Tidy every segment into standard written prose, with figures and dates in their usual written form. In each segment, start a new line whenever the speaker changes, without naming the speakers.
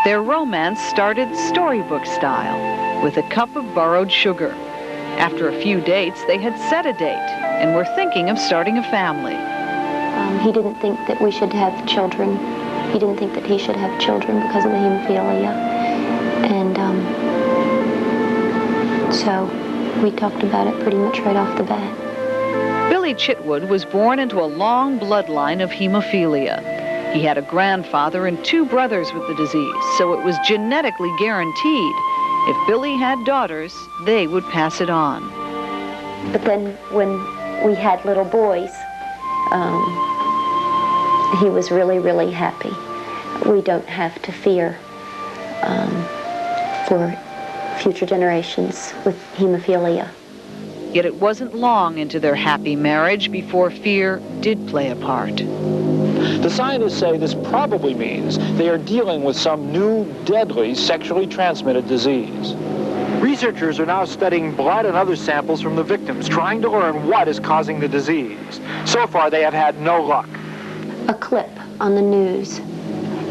Their romance started storybook style, with a cup of borrowed sugar. After a few dates, they had set a date and were thinking of starting a family.
He didn't think that we should have children. He didn't think that he should have children because of the hemophilia. And so we talked about it pretty much right off the bat.
Billy Chitwood was born into a long bloodline of hemophilia. He had a grandfather and 2 brothers with the disease, so it was genetically guaranteed if Billy had daughters, they would pass it on.
But then when we had little boys, he was really, really happy. We don't have to fear for future generations with hemophilia.
Yet it wasn't long into their happy marriage before fear did play a part.
The scientists say this probably means they are dealing with some new, deadly, sexually transmitted disease. Researchers are now studying blood and other samples from the victims, trying to learn what is causing the disease. So far, they have had no luck.
A clip on the news,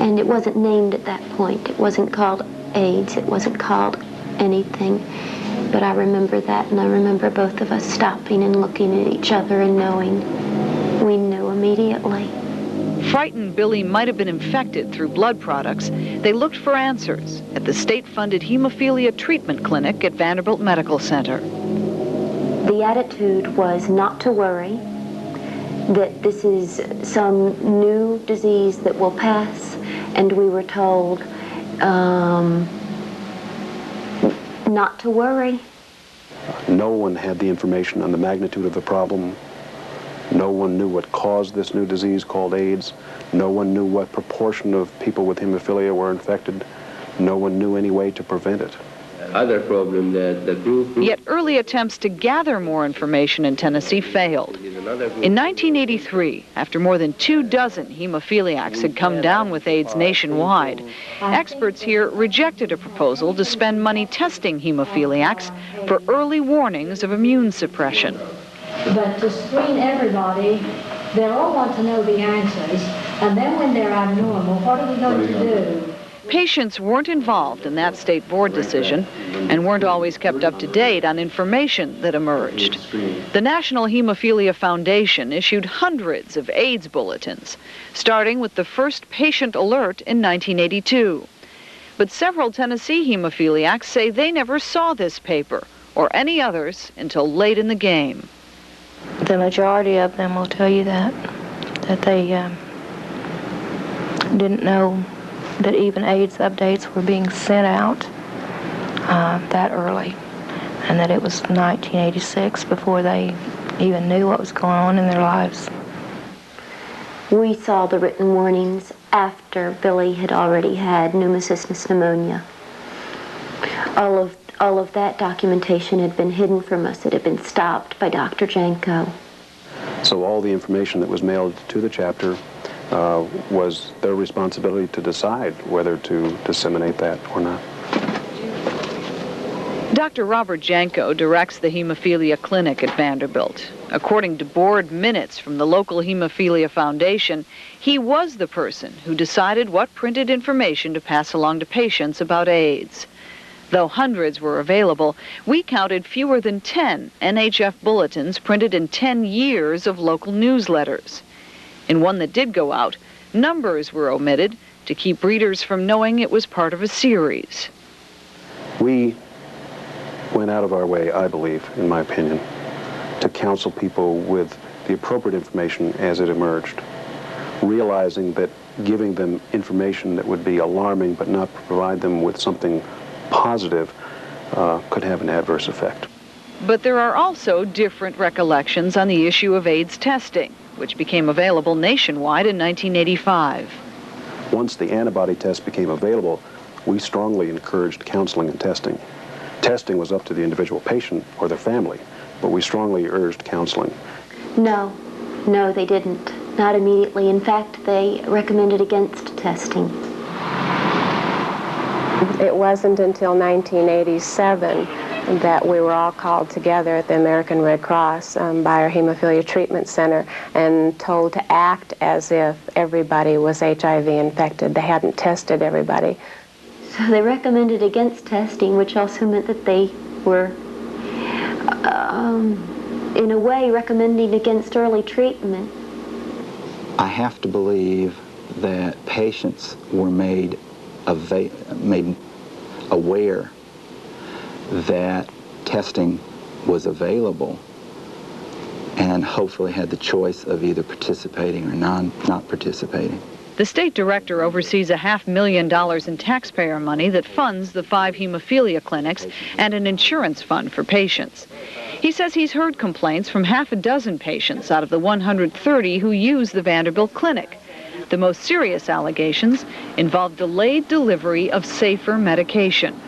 and it wasn't named at that point. It wasn't called AIDS. It wasn't called anything. But I remember that, and I remember both of us stopping and looking at each other and knowing. We knew immediately.
Frightened Billy might have been infected through blood products, they looked for answers at the state-funded hemophilia treatment clinic at Vanderbilt Medical Center.
The attitude was not to worry, that this is some new disease that will pass, and we were told not to worry.
No one had the information on the magnitude of the problem. No one knew what caused this new disease called AIDS. No one knew what proportion of people with hemophilia were infected. No one knew any way to prevent it.
Other problem that the group...
Yet early attempts to gather more information in Tennessee failed. In 1983, after more than 24 hemophiliacs had come down with AIDS nationwide, experts here rejected a proposal to spend money testing hemophiliacs for early warnings of immune suppression.
But to screen everybody, they all want to know the answers, and then when they're abnormal, what are we going to do?
Patients weren't involved in that state board decision and weren't always kept up to date on information that emerged. The National Hemophilia Foundation issued hundreds of AIDS bulletins, starting with the first patient alert in 1982. But several Tennessee hemophiliacs say they never saw this paper or any others until late in the game.
The majority of them will tell you that they didn't know that even AIDS updates were being sent out that early, and that it was 1986 before they even knew what was going on in their lives.
We saw the written warnings after Billy had already had pneumocystis pneumonia. All of that documentation had been hidden from us. It had been stopped by Dr. Janko.
So all the information that was mailed to the chapter was their responsibility to decide whether to disseminate that or not.
Dr. Robert Janko directs the Hemophilia Clinic at Vanderbilt. According to board minutes from the local Hemophilia Foundation, he was the person who decided what printed information to pass along to patients about AIDS. Though hundreds were available, we counted fewer than 10 NHF bulletins printed in 10 years of local newsletters. In one that did go out, numbers were omitted to keep readers from knowing it was part of a series.
We went out of our way, I believe, in my opinion, to counsel people with the appropriate information as it emerged, realizing that giving them information that would be alarming but not provide them with something positive could have an adverse effect.
But there are also different recollections on the issue of AIDS testing, which became available nationwide in 1985.
Once the antibody test became available, we strongly encouraged counseling and testing. Testing was up to the individual patient or their family, but we strongly urged counseling.
No, they didn't. Not immediately. In fact, they recommended against testing.
It wasn't until 1987 that we were all called together at the American Red Cross by our Hemophilia Treatment Center and told to act as if everybody was HIV infected. They hadn't tested everybody.
So they recommended against testing, which also meant that they were, in a way, recommending against early treatment.
I have to believe that patients were made aware that testing was available and hopefully had the choice of either participating or not participating.
The state director oversees $500,000 in taxpayer money that funds the 5 hemophilia clinics and an insurance fund for patients. He says he's heard complaints from 6 patients out of the 130 who use the Vanderbilt clinic. The most serious allegations involve delayed delivery of safer medication.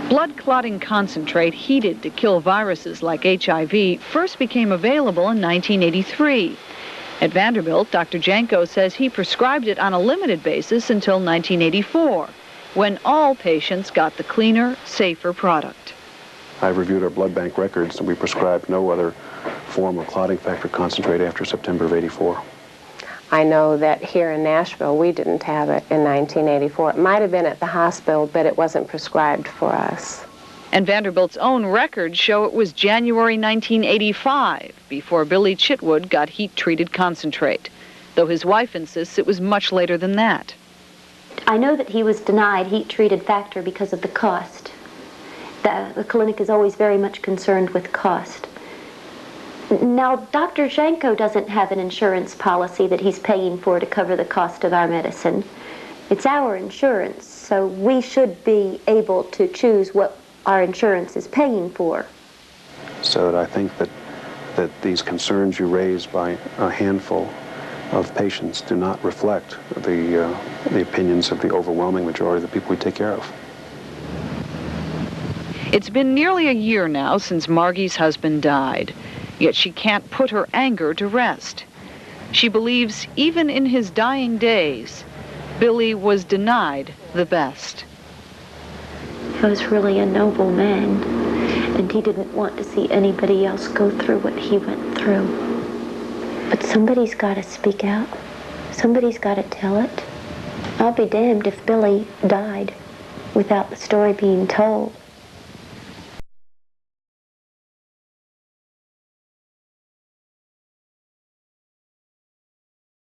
Blood clotting concentrate heated to kill viruses like HIV first became available in 1983. At Vanderbilt, Dr. Janko says he prescribed it on a limited basis until 1984, when all patients got the cleaner, safer product.
I reviewed our blood bank records, and we prescribed no other form of clotting factor concentrate after September of '84.
I know that here in Nashville, we didn't have it in 1984. It might have been at the hospital, but it wasn't prescribed for us.
And Vanderbilt's own records show it was January 1985 before Billy Chitwood got heat-treated concentrate, though his wife insists it was much later than that.
I know that he was denied heat-treated factor because of the cost. The clinic is always very much concerned with cost. Now, Dr. Janko doesn't have an insurance policy that he's paying for to cover the cost of our medicine. It's our insurance, so we should be able to choose what our insurance is paying for.
So I think that these concerns you raise by a handful of patients do not reflect the opinions of the overwhelming majority of the people we take care of.
It's been nearly a year now since Margie's husband died. Yet she can't put her anger to rest. She believes even in his dying days, Billy was denied the best.
He was really a noble man, and he didn't want to see anybody else go through what he went through. But somebody's got to speak out. Somebody's got to tell it. I'll be damned if Billy died without the story being told.